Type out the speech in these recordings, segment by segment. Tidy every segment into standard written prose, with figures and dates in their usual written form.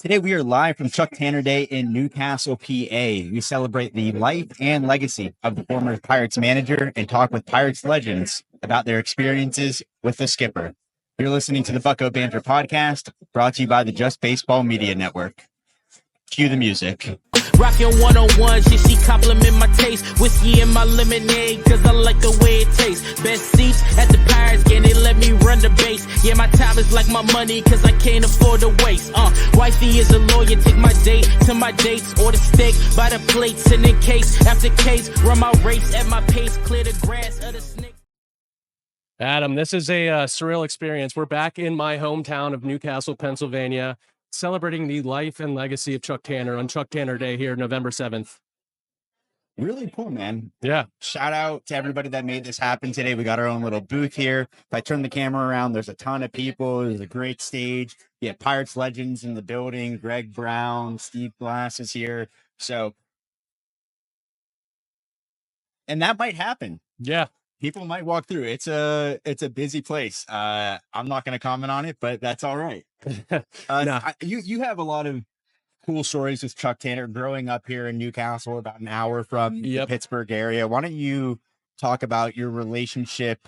Today we are live from Chuck Tanner Day in Newcastle, PA. We celebrate the life and legacy of the former Pirates manager and talk with Pirates legends about their experiences with the skipper. You're listening to the Bucco Bantr podcast, brought to you by the Just Baseball Media Network. Cue the music. Rockin' 101, she compliment my taste. Whiskey in my lemonade, cause I like the way it tastes. Best seats at the Pirates game, they let me run the base. Yeah, my time is like my money, cause I can't afford to waste. Wifey is a lawyer, take my date to my dates. Order steak by the plates, and in case after case, run my race at my pace, clear the grass of the snake. Adam, this is a surreal experience. We're back in my hometown of Newcastle, Pennsylvania, celebrating the life and legacy of Chuck Tanner on Chuck Tanner Day here, November 7th. Really cool, man. Yeah. Shout out to everybody that made this happen today. We got our own little booth here. If I turn the camera around, there's a ton of people. There's a great stage. Yeah, Pirates legends in the building. Greg Brown, Steve Blass is here. So, and that might happen. Yeah. People might walk through. It's a busy place. I'm not going to comment on it, but that's all right. You have a lot of cool stories with Chuck Tanner growing up here in Newcastle, about an hour from the Pittsburgh area. Why don't you talk about your relationship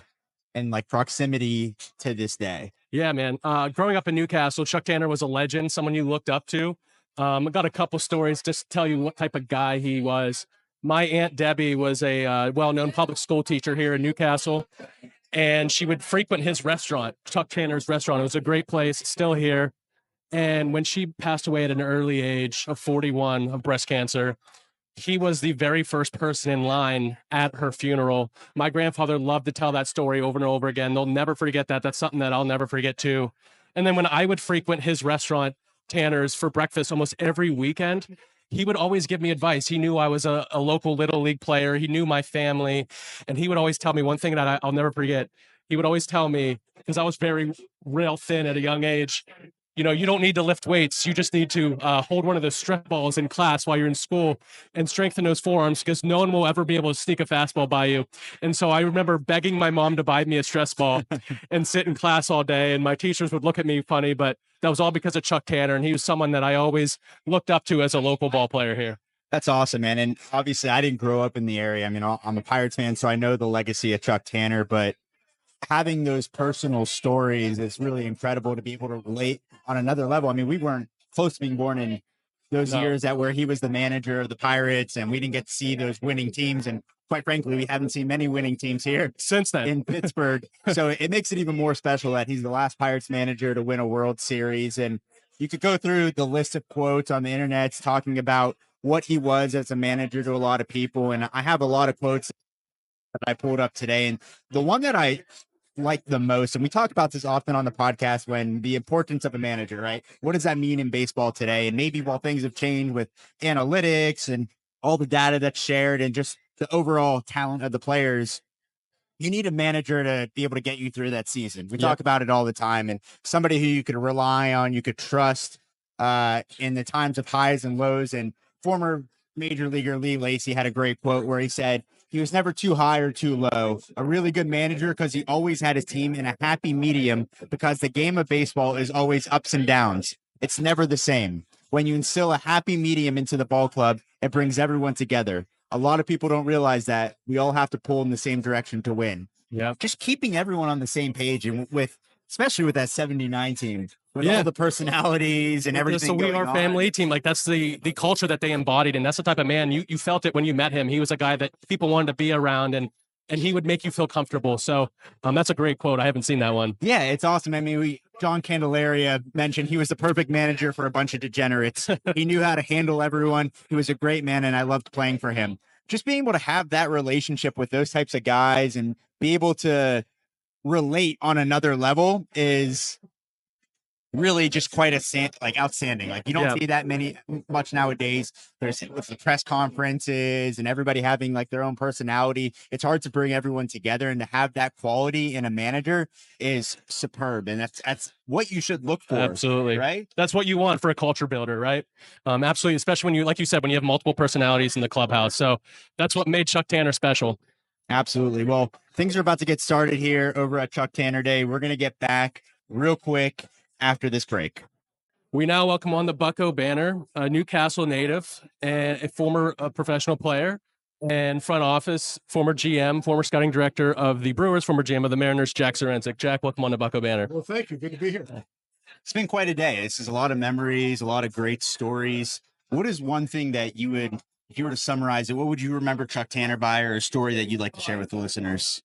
and like proximity to this day? Yeah, man. Growing up in Newcastle, Chuck Tanner was a legend, someone you looked up to. I got a couple stories just to tell you what type of guy he was. My Aunt Debbie was a well-known public school teacher here in Newcastle, and she would frequent his restaurant, Chuck Tanner's restaurant. It was a great place, it's still here. And when she passed away at an early age of 41 of breast cancer, he was the very first person in line at her funeral. My grandfather loved to tell that story over and over again. They'll never forget that. That's something that I'll never forget too. And then when I would frequent his restaurant, Tanner's, for breakfast almost every weekend, he would always give me advice. He knew I was a local Little League player. He knew my family. And he would always tell me one thing that I'll never forget. He would always tell me, because I was very real thin at a young age, you know, you don't need to lift weights. You just need to hold one of those stress balls in class while you're in school and strengthen those forearms, because no one will ever be able to sneak a fastball by you. And so I remember begging my mom to buy me a stress ball and sit in class all day. And my teachers would look at me funny, but that was all because of Chuck Tanner. And he was someone that I always looked up to as a local ball player here. That's awesome, man. And obviously I didn't grow up in the area. I mean, I'm a Pirates fan, so I know the legacy of Chuck Tanner, but having those personal stories is really incredible to be able to relate on another level. I mean, we weren't close to being born in those years that where he was the manager of the Pirates, and we didn't get to see those winning teams. And quite frankly, we haven't seen many winning teams here since then in Pittsburgh. So it makes it even more special that he's the last Pirates manager to win a World Series. And you could go through the list of quotes on the internet talking about what he was as a manager to a lot of people. And I have a lot of quotes that I pulled up today. And the one that I like the most, and we talk about this often on the podcast, when the importance of a manager, right? What does that mean in baseball today? And maybe while things have changed with analytics and all the data that's shared and just the overall talent of the players, you need a manager to be able to get you through that season. We talk about it all the time, and somebody who you could rely on, you could trust in the times of highs and lows. And former major leaguer Lee Lacy had a great quote where he said, he was never too high or too low. A really good manager because he always had his team in a happy medium, because the game of baseball is always ups and downs. It's never the same. When you instill a happy medium into the ball club, it brings everyone together. A lot of people don't realize that we all have to pull in the same direction to win. Yeah. Just keeping everyone on the same page, and especially with that 79 team, with all the personalities and everything. So we are a family on. team. Like, that's the culture that they embodied. And that's the type of man you felt it when you met him. He was a guy that people wanted to be around, and he would make you feel comfortable. So that's a great quote. I haven't seen that one. Yeah, it's awesome. I mean, John Candelaria mentioned he was the perfect manager for a bunch of degenerates. He knew how to handle everyone. He was a great man, and I loved playing for him. Just being able to have that relationship with those types of guys and be able to relate on another level is really just quite outstanding. Like, you don't see that much nowadays. There's with the press conferences and everybody having like their own personality. It's hard to bring everyone together, and to have that quality in a manager is superb. And that's what you should look for. Absolutely. Right. That's what you want for a culture builder, right? Absolutely. Especially when like you said, when you have multiple personalities in the clubhouse. So that's what made Chuck Tanner special. Absolutely. Well, things are about to get started here over at Chuck Tanner Day. We're going to get back real quick after this break. We now welcome on the Bucco Bantr, a Newcastle native and a former professional player and front office, former GM, former scouting director of the Brewers, former GM of the Mariners, Jack Zduriencik. Jack, welcome on the Bucco Bantr. Well, thank you. Good to be here. It's been quite a day. This is a lot of memories, a lot of great stories. What is one thing that you would, if you were to summarize it, what would you remember Chuck Tanner by, or a story that you'd like to share with the listeners?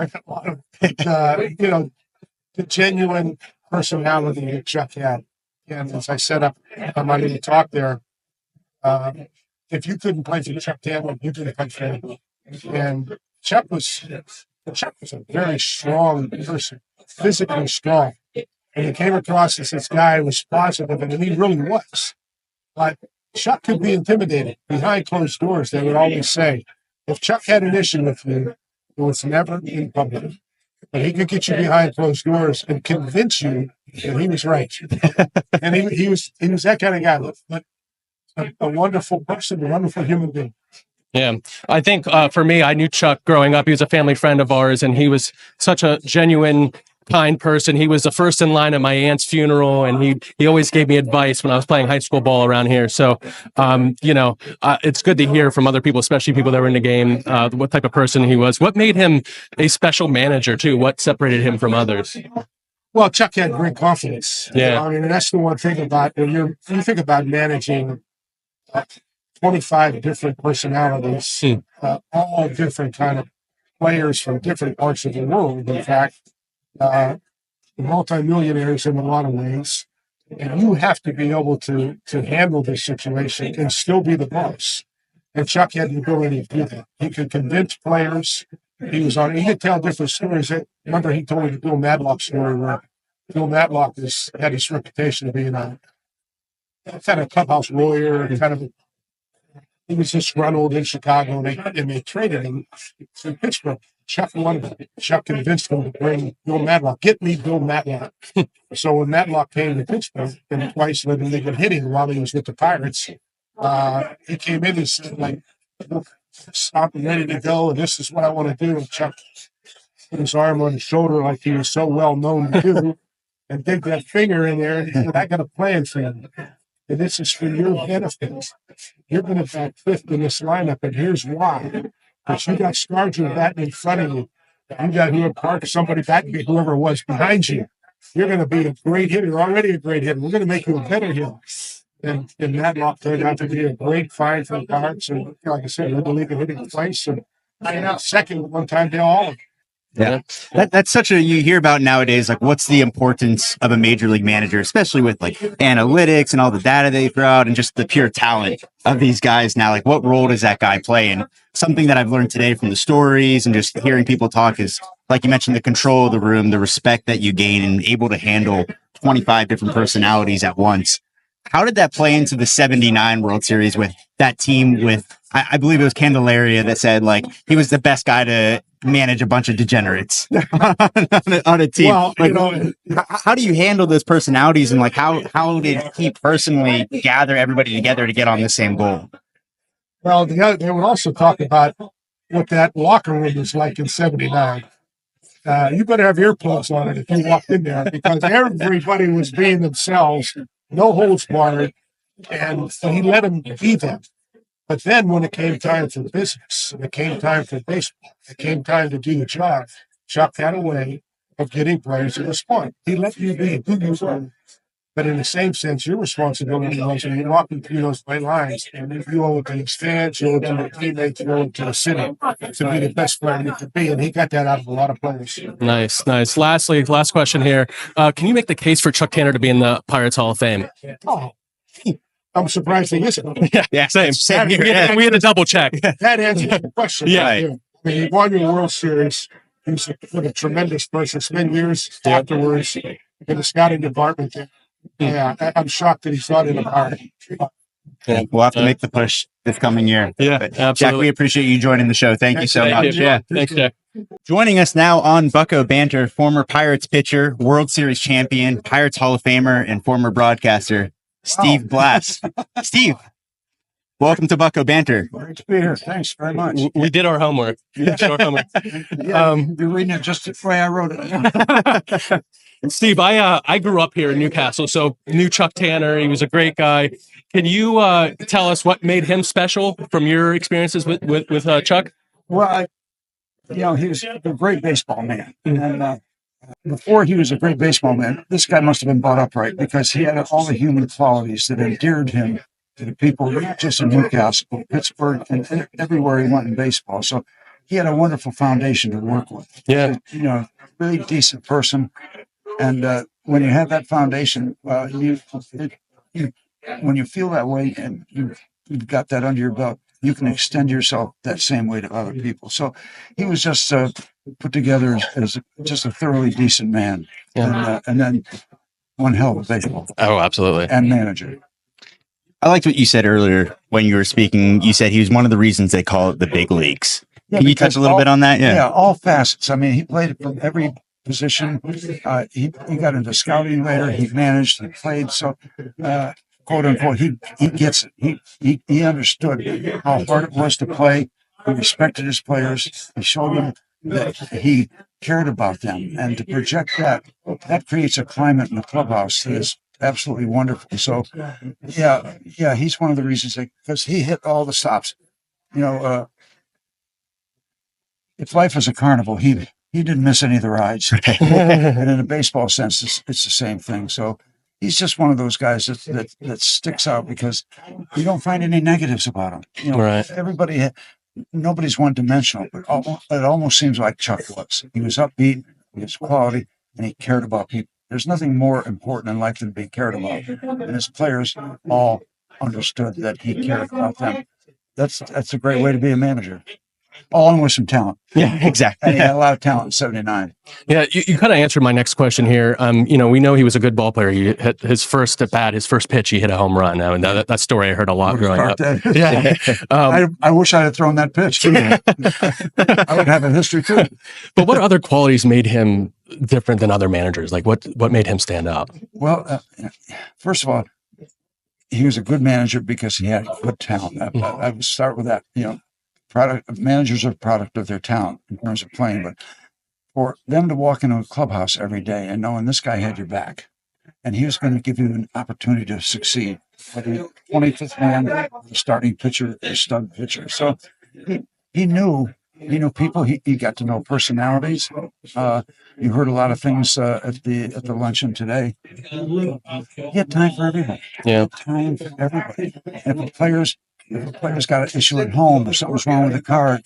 I got a lot of the genuine personality that Chuck had. And as I set up my little talk there, if you couldn't play for Chuck Tanner, you couldn't play for anybody. And Chuck was a very strong person, physically strong. And he came across as this guy who was positive, and he really was. But Chuck could be intimidated. Behind closed doors, they would always say, if Chuck had an issue with you, it was never in public. But he could get you behind closed doors and convince you that he was right. And he was that kind of guy, but a wonderful person, a wonderful human being. Yeah, I think for me, I knew Chuck growing up. He was a family friend of ours, and he was such a genuine, kind person. He was the first in line at my aunt's funeral, and he always gave me advice when I was playing high school ball around here. So, it's good to hear from other people, especially people that were in the game, what type of person he was. What made him a special manager, too? What separated him from others? Well, Chuck had great confidence. Yeah. I mean, that's the one thing about when you think about managing 25 different personalities, all different kind of players from different parts of the world. In fact, multimillionaires in a lot of ways, and you have to be able to handle this situation and still be the boss. And Chuck had the ability to do that. He could convince players. He could tell different stories. Remember, he told me the Bill Madlock story where Bill Madlock had his reputation of being a kind of clubhouse lawyer, he was disgruntled in Chicago, and they traded him to Pittsburgh. Chuck convinced him to bring Bill Madlock. Get me Bill Madlock. So when Madlock came to Pittsburgh, and twice they been hitting while he was with the Pirates, he came in and said, stop and ready to go, and this is what I want to do. And Chuck put his arm on his shoulder like he was so well known to do, and dig that finger in there, and he said, I got a plan for you. And this is for your benefit. You're going to bat fifth in this lineup, and here's why. Because you got Scarger batting in front of you. You got somebody batting, whoever it was behind you. You're going to be a great hitter. You're already a great hitter. We're going to make you a better hitter. And Madlock turned out to be a great find for the Pirates. And like I said, led the league in hitting twice. And second one time to all of them. Yeah, that's you hear about nowadays, like what's the importance of a major league manager, especially with like analytics and all the data they throw out and just the pure talent of these guys now. Like what role does that guy play? And something that I've learned today from the stories and just hearing people talk is, like you mentioned, the control of the room, the respect that you gain and able to handle 25 different personalities at once. How did that play into the 79 World Series with that team with, I believe it was Candelaria that said like he was the best guy to manage a bunch of degenerates on a team. Well, how do you handle those personalities, and like how did he personally gather everybody together to get on the same goal? Well, they would also talk about what that locker room was like in 79. You better have earplugs on it if you walked in there, because everybody was being themselves, no holds barred, and he let them be them. But then when it came time for business, and it came time for baseball, it came time to do the job, Chuck had a way of getting players to respond. He let you be who you were. But in the same sense, your responsibility was when you're walking through those white lines, and if you owe it to his fans, you owe it to your teammates, you owe it to the city to be the best player you could be. And he got that out of a lot of players. Nice. Lastly, last question here. Can you make the case for Chuck Tanner to be in the Pirates Hall of Fame? Oh, I'm surprised he isn't. Yeah, same here. We had to double check. That answers the question. Yeah. Right. I mean, he won your World Series. He was a tremendous person. Spent years afterwards in the scouting department. Yeah, I'm shocked that he's not in the party. Yeah, we'll have to make the push this coming year. Yeah, but absolutely. Jack, we appreciate you joining the show. Thank you so much. Yeah, thanks, Jack. Joining us now on Bucco Bantr, former Pirates pitcher, World Series champion, Pirates Hall of Famer, and former broadcaster, Steve Blass. Steve, Welcome to Bucco Bantr. Great to be here. Thanks very much. We did our homework. Our homework. You're reading it just the way I wrote it. Steve, I grew up here in Newcastle, so knew Chuck Tanner. He was a great guy. Can you tell us what made him special from your experiences with Chuck? Well, he was a great baseball man. And before he was a great baseball man, this guy must have been brought up right, because he had all the human qualities that endeared him to the people, not just in Newcastle, Pittsburgh, and everywhere he went in baseball. So he had a wonderful foundation to work with. Yeah. Really decent person. And when you have that foundation, when you feel that way and you've got that under your belt, you can extend yourself that same way to other people. So he was just put together as just a thoroughly decent man. Yeah. And then one hell of a baseball. Oh, absolutely. And manager. I liked what you said earlier when you were speaking. You said he was one of the reasons they call it the big leagues. Yeah, can you touch a little bit on that? Yeah, all facets. I mean, he played from every position. He got into scouting later. He managed. He played. So, quote unquote, he gets it. He understood how hard it was to play. He respected his players. He showed them that he cared about them, and to project that creates a climate in the clubhouse that is absolutely wonderful. So, yeah, he's one of the reasons, because he hit all the stops. If life is a carnival, he didn't miss any of the rides. And in a baseball sense, it's the same thing. So he's just one of those guys that sticks out, because you don't find any negatives about him. Right. Nobody's one-dimensional, but it almost seems like Chuck was. He was upbeat, he was quality, and he cared about people. There's nothing more important in life than being cared about. And his players all understood that he cared about them. That's a great way to be a manager. All with some talent. Yeah, exactly. And he had a lot of talent in '79. Yeah, you kind of answered my next question here. We know he was a good ball player. He hit his first at bat, his first pitch, he hit a home run. Now, that story I heard a lot growing up. Yeah, I wish I had thrown that pitch. I would have a history too. But what other qualities made him different than other managers? Like what made him stand out? Well, first of all, he was a good manager because he had good talent. I would start with that. Managers are a product of their talent in terms of playing, but for them to walk into a clubhouse every day and knowing this guy had your back and he was going to give you an opportunity to succeed, whether you're 25th man, the starting pitcher, the stud pitcher. So he knew people. He got to know personalities. You heard a lot of things at the luncheon today. He had time for everybody. Yeah, time for everybody. And if a player's got an issue at home or something's wrong with the car,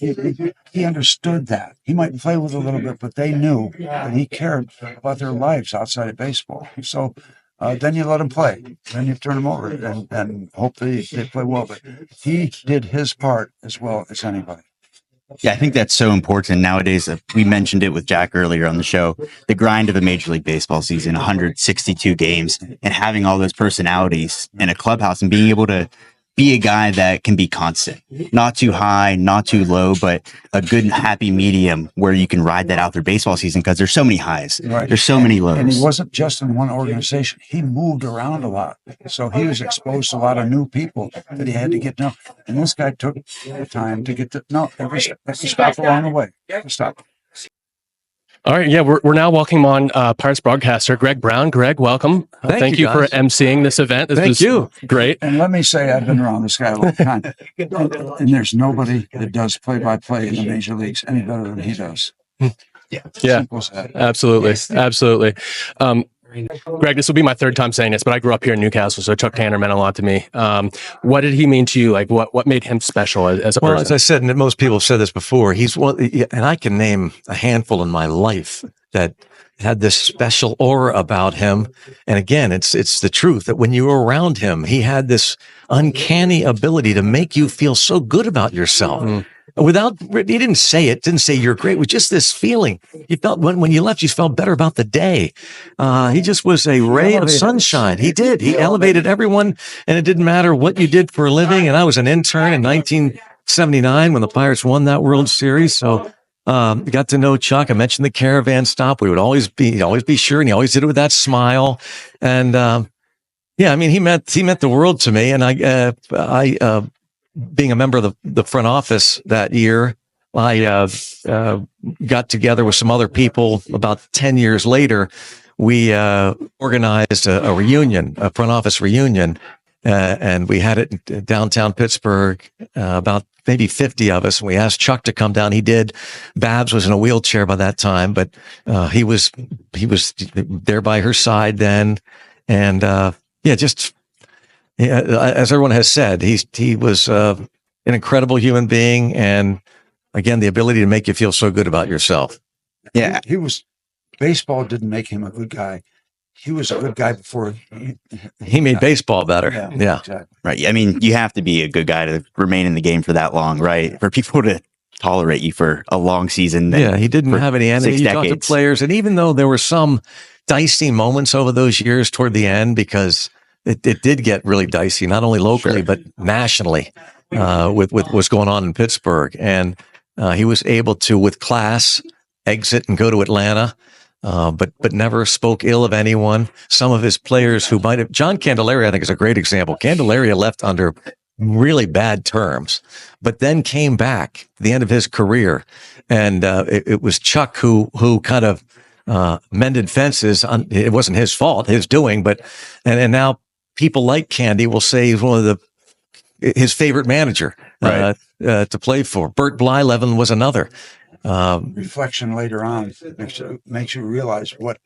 he understood that. He might play with a little bit, but they knew that he cared about their lives outside of baseball. So then you let them play. Then you turn them over and hope they play well. But he did his part as well as anybody. Yeah, I think that's so important nowadays. We mentioned it with Jack earlier on the show, the grind of a Major League Baseball season, 162 games, and having all those personalities in a clubhouse and being able to be a guy that can be constant, not too high, not too low, but a good happy medium where you can ride that out through baseball season, because there's so many highs. Right. There's so many lows. And he wasn't just in one organization. He moved around a lot. So he was exposed to a lot of new people that he had to get to know. And this guy took the time to get to know every stop along the way. Stop. All right, yeah, we're now welcoming on Pirates broadcaster Greg Brown. Greg, welcome. Thank you for emceeing this event. Thank you. Great. And let me say, I've been around this guy a long time, and there's nobody that does play-by-play in the major leagues any better than he does. Yeah, absolutely. Greg, this will be my third time saying this, but I grew up here in Newcastle, so Chuck Tanner meant a lot to me. What did he mean to you? Like, what made him special as a person? Well, as I said, and most people have said this before, he's one, and I can name a handful in my life that had this special aura about him. And again, it's the truth that when you were around him, he had this uncanny ability to make you feel so good about yourself. He didn't say it, didn't say you're great, with just this feeling. You felt when you left, you felt better about the day. He just was a ray of sunshine. He elevated everyone, and it didn't matter what you did for a living. And I was an intern in 1979 when the Pirates won that World Series. So, got to know Chuck. I mentioned the caravan stop. We would always be sure, and he always did it with that smile. And, he meant the world to me. And being a member of the front office that year, I got together with some other people about 10 years later. We organized a reunion, a front office reunion, and we had it in downtown Pittsburgh, about maybe 50 of us. We asked Chuck to come down. He did. Babs was in a wheelchair by that time, but he was there by her side then. And as everyone has said, he was an incredible human being, and again, the ability to make you feel so good about yourself. Yeah. He was, baseball didn't make him a good guy. He was a good guy before he made baseball better. Yeah. Exactly. Right. I mean, you have to be a good guy to remain in the game for that long, right? For people to tolerate you for a long season. Yeah. He didn't have any enemies. He talked to players. And even though there were some dicey moments over those years toward the end, because it did get really dicey, not only locally, but nationally, with what's going on in Pittsburgh. And he was able to, with class, exit and go to Atlanta. But never spoke ill of anyone. Some of his players who might have, John Candelaria, I think, is a great example. Candelaria left under really bad terms, but then came back at the end of his career. And it was Chuck who kind of mended fences. It wasn't his fault, his doing, but and now people like Candy will say he's one of his favorite manager to play for. Bert Blyleven was another. Reflection later on makes you realize what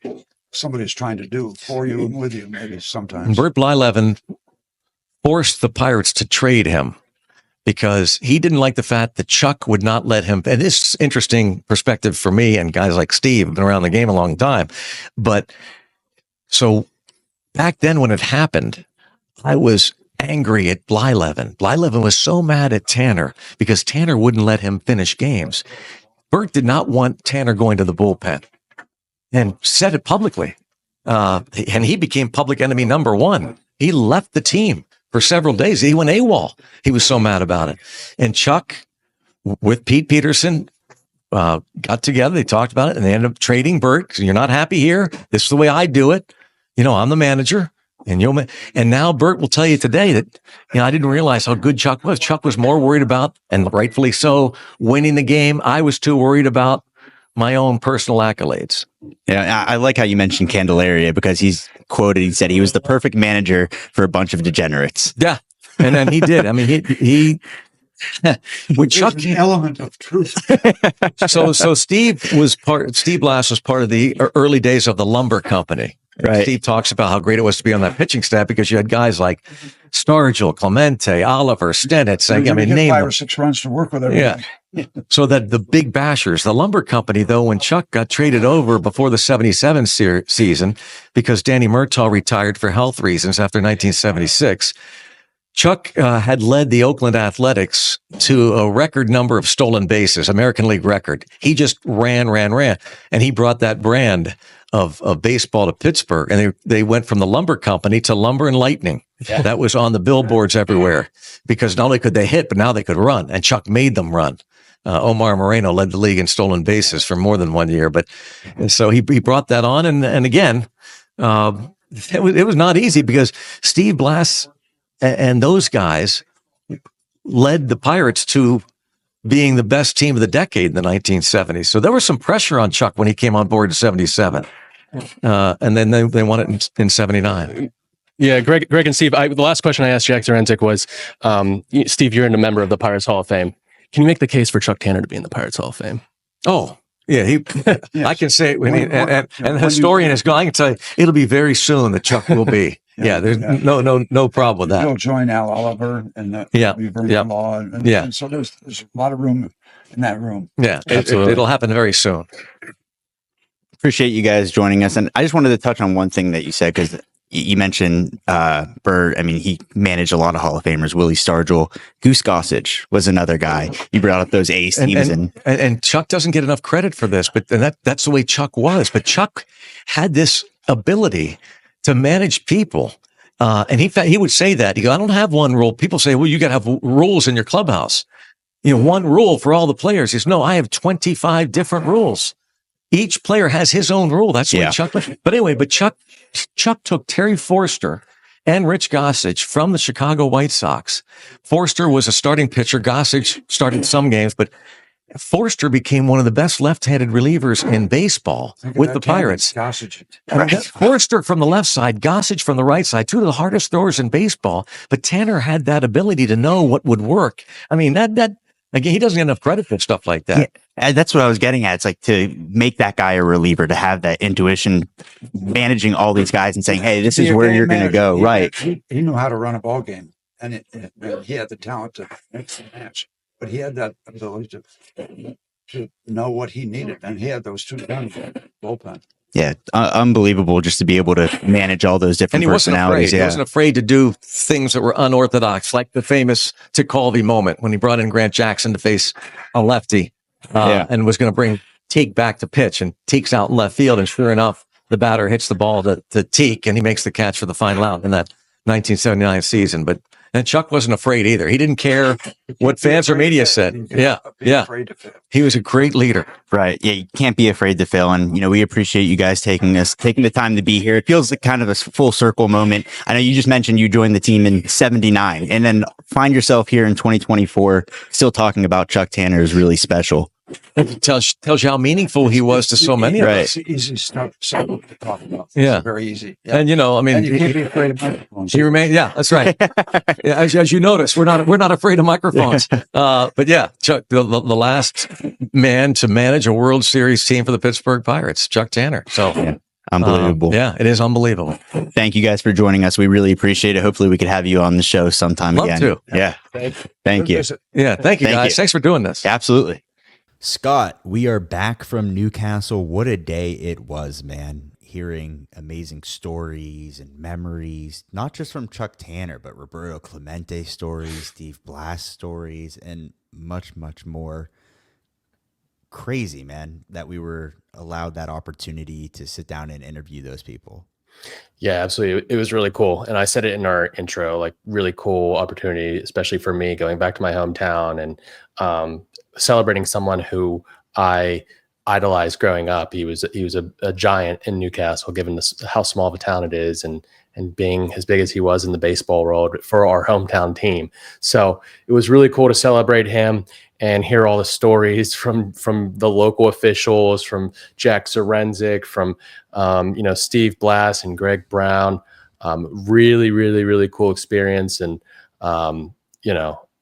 somebody's trying to do for you and with you, maybe sometimes. Bert Blyleven forced the Pirates to trade him because he didn't like the fact that Chuck would not let him. And this is interesting perspective for me and guys like Steve, been around the game a long time. But so back then when it happened, I was angry at Blyleven. Blyleven was so mad at Tanner because Tanner wouldn't let him finish games. Bert did not want Tanner going to the bullpen and said it publicly. And he became public enemy number one. He left the team for several days. He went AWOL. He was so mad about it. And Chuck, with Pete Peterson, got together. They talked about it and they ended up trading Bert. You're not happy here. This is the way I do it. I'm the manager. And now Bert will tell you today that, I didn't realize how good Chuck was. Chuck was more worried about, and rightfully so, winning the game. I was too worried about my own personal accolades. Yeah, I like how you mentioned Candelaria because he's quoted, he said he was the perfect manager for a bunch of degenerates. Yeah. And then he did. I mean, he with Chuck, an element of truth. So Steve Blass was part of the early days of the lumber company. Right. Steve talks about how great it was to be on that pitching staff because you had guys like Stargell, Clemente, Oliver, Stenitz. Name 5 or 6 runs to work with everything. Yeah. So that the big bashers, the lumber company, though, when Chuck got traded over before the 77 season, because Danny Murtaugh retired for health reasons after 1976, Chuck had led the Oakland Athletics to a record number of stolen bases, American League record. He just ran. And he brought that brand of baseball to Pittsburgh. And they went from the lumber company to Lumber and Lightning. Yeah. That was on the billboards everywhere because not only could they hit, but now they could run. And Chuck made them run. Omar Moreno led the league in stolen bases for more than 1 year. And so he brought that on. And again, it was not easy because Steve Blass and those guys led the Pirates to being the best team of the decade in the 1970s. So there was some pressure on Chuck when he came on board in 77. And then they won it in 79. Yeah, Greg and Steve, the last question I asked Jack Zduriencik was, Steve, you're a member of the Pirates Hall of Fame. Can you make the case for Chuck Tanner to be in the Pirates Hall of Fame? Oh, yeah. Yes. I can say it. And the historian is going, I can tell you, it'll be very soon that Chuck will be. Yeah, there's no problem with that. He'll join Al Oliver and the Law. And so there's a lot of room in that room. Yeah, it'll happen very soon. Appreciate you guys joining us. And I just wanted to touch on one thing that you said, because you mentioned Bird. I mean, he managed a lot of Hall of Famers. Willie Stargell, Goose Gossage was another guy. You brought up those A's teams, and Chuck doesn't get enough credit for this, but that's the way Chuck was. But Chuck had this ability to manage people, and he would say that. He go, I don't have one rule. People say, well, you got to have rules in your clubhouse. One rule for all the players. He says, no, I have 25 different rules. Each player has his own rule. That's what Chuck. But anyway, Chuck took Terry Forster and Rich Gossage from the Chicago White Sox. Forster was a starting pitcher. Gossage started some games, but Forster became one of the best left-handed relievers in baseball with the Pirates. Forster from the left side, Gossage from the right side, two of the hardest throwers in baseball. But Tanner had that ability to know what would work. I mean, that again, he doesn't get enough credit for stuff like that. Yeah, that's what I was getting at. It's like to make that guy a reliever, to have that intuition, managing all these guys and saying, "Hey, this is where you're going to go." Right? He knew how to run a ball game, and he had the talent to mix and match. But he had that ability to know what he needed, and he had those two guns in the bullpen. Yeah, unbelievable just to be able to manage all those different And he personalities. He wasn't afraid to do things that were unorthodox, like the famous Tekulve moment when he brought in Grant Jackson to face a lefty and was going to Teague back to pitch, and Teague's out in left field, and sure enough, the batter hits the ball to Teague, and he makes the catch for the final out in that 1979 season. But and Chuck wasn't afraid either. He didn't care what fans or media said. Yeah. He was a great leader. Right. Yeah. You can't be afraid to fail. And, we appreciate you guys taking the time to be here. It feels like kind of a full circle moment. I know you just mentioned you joined the team in 79 and then find yourself here in 2024, still talking about Chuck Tanner is really special. It tells you how meaningful he was to so many of us. It's easy stuff to talk about. Yeah. It's very easy. Yeah. And, I mean, and you can't be afraid of microphones. He remained, yeah, that's right. As you notice, we're not afraid of microphones. But yeah, Chuck, the last man to manage a World Series team for the Pittsburgh Pirates, Chuck Tanner. So unbelievable. It is unbelievable. Thank you guys for joining us. We really appreciate it. Hopefully we could have you on the show sometime again. Love to. Yeah. Thank you. Yeah. Thank you guys. Thanks for doing this. Absolutely. Scott, we are back from Newcastle. What a day it was, man. Hearing amazing stories and memories, not just from Chuck Tanner, but Roberto Clemente stories, Steve Blass stories, and much, much more. Crazy, man, that we were allowed that opportunity to sit down and interview those people. Yeah, absolutely. It was really cool. And I said it in our intro, like really cool opportunity, especially for me going back to my hometown and celebrating someone who I idolized growing up. He was a giant in Newcastle, given how small of a town it is, and being as big as he was in the baseball world for our hometown team. So it was really cool to celebrate him and hear all the stories from the local officials, from Jack Zduriencik, from Steve Blass and Greg Brown. Really, really, really cool experience, and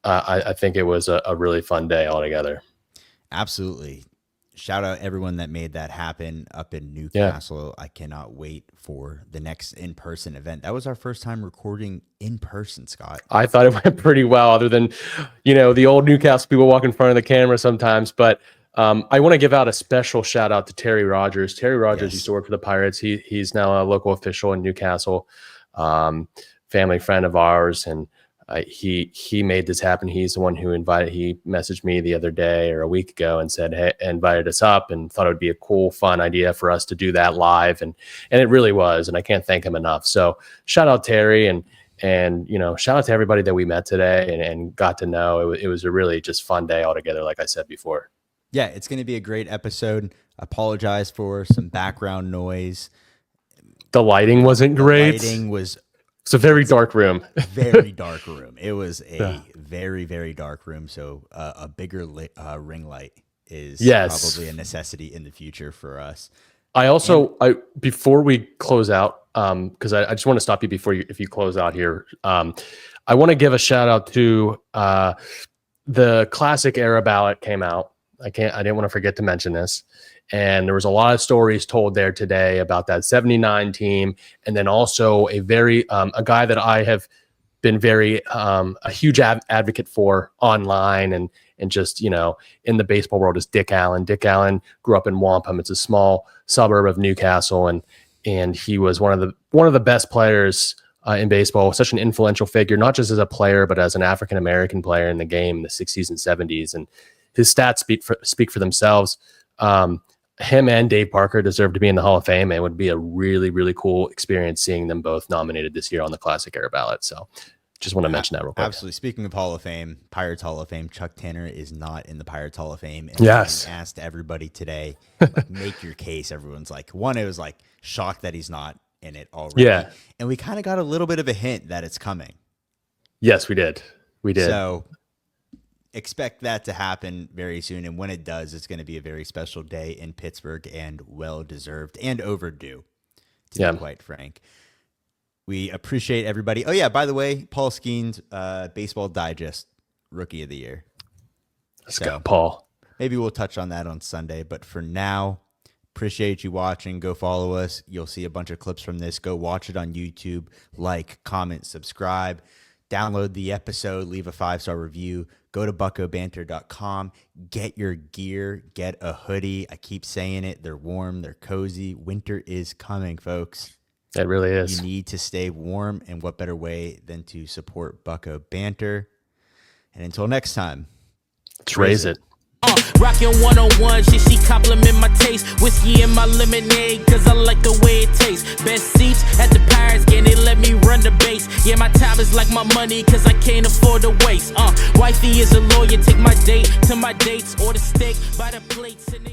I think it was a really fun day altogether. Absolutely. Shout out everyone that made that happen up in Newcastle. Yeah. I cannot wait for the next in-person event. That was our first time recording in person, Scott. I thought it went pretty well, other than, the old Newcastle people walk in front of the camera sometimes. But I want to give out a special shout out to Terry Rogers. Terry Rogers used to work for the Pirates. He's now a local official in Newcastle, family friend of ours. And he made this happen. He's the one who he messaged me the other day or a week ago and said, hey, invited us up and thought it would be a cool, fun idea for us to do that live. And it really was. And I can't thank him enough. So shout out Terry and shout out to everybody that we met today and got to know. It was a really just fun day altogether, like I said before. Yeah, it's going to be a great episode. Apologize for some background noise. The lighting wasn't great. The lighting was... It's a very dark room. Very dark room. It was a very, very dark room. So a bigger ring light is probably a necessity in the future for us. I also, before we close out, because I just want to stop you if you close out here. I want to give a shout out to the classic era ballot came out. I didn't want to forget to mention this. And there was a lot of stories told there today about that 79 team. And then also a guy that I have been a huge advocate for online and just, in the baseball world is Dick Allen. Dick Allen grew up in Wampum. It's a small suburb of Newcastle. And he was one of the best players in baseball, such an influential figure, not just as a player, but as an African-American player in the game in the 60s and 70s. And his stats speak for themselves. Him and Dave Parker deserve to be in the Hall of Fame, and it would be a really, really cool experience seeing them both nominated this year on the Classic Era ballot. So just want to mention that real quick. Absolutely. Speaking of Hall of Fame, Pirates Hall of Fame, Chuck Tanner is not in the Pirates Hall of Fame. And yes. I asked everybody today, make your case. Everyone's like, it was like shocked that he's not in it already. Yeah. And we kind of got a little bit of a hint that it's coming. Yes, we did. We did. So expect that to happen very soon. And when it does, it's going to be a very special day in Pittsburgh and well-deserved and overdue, to be quite frank. We appreciate everybody. Oh, yeah, by the way, Paul Skeens, Baseball Digest Rookie of the Year. Let's go, Paul. Maybe we'll touch on that on Sunday. But for now, appreciate you watching. Go follow us. You'll see a bunch of clips from this. Go watch it on YouTube. Like, comment, subscribe. Download the episode. Leave a 5-star review. Go to buccobantr.com. Get your gear. Get a hoodie. I keep saying it. They're warm. They're cozy. Winter is coming, folks. It really is. You need to stay warm. And what better way than to support Bucco Bantr? And until next time, let's raise it. Rockin' 101, she compliment my taste. Whiskey in my lemonade, cause I like the way it tastes. Best seats at the Pirates game, they let me run the base. Yeah, my time is like my money, cause I can't afford to waste. Wifey is a lawyer, take my date to my dates. Or the steak by the plates and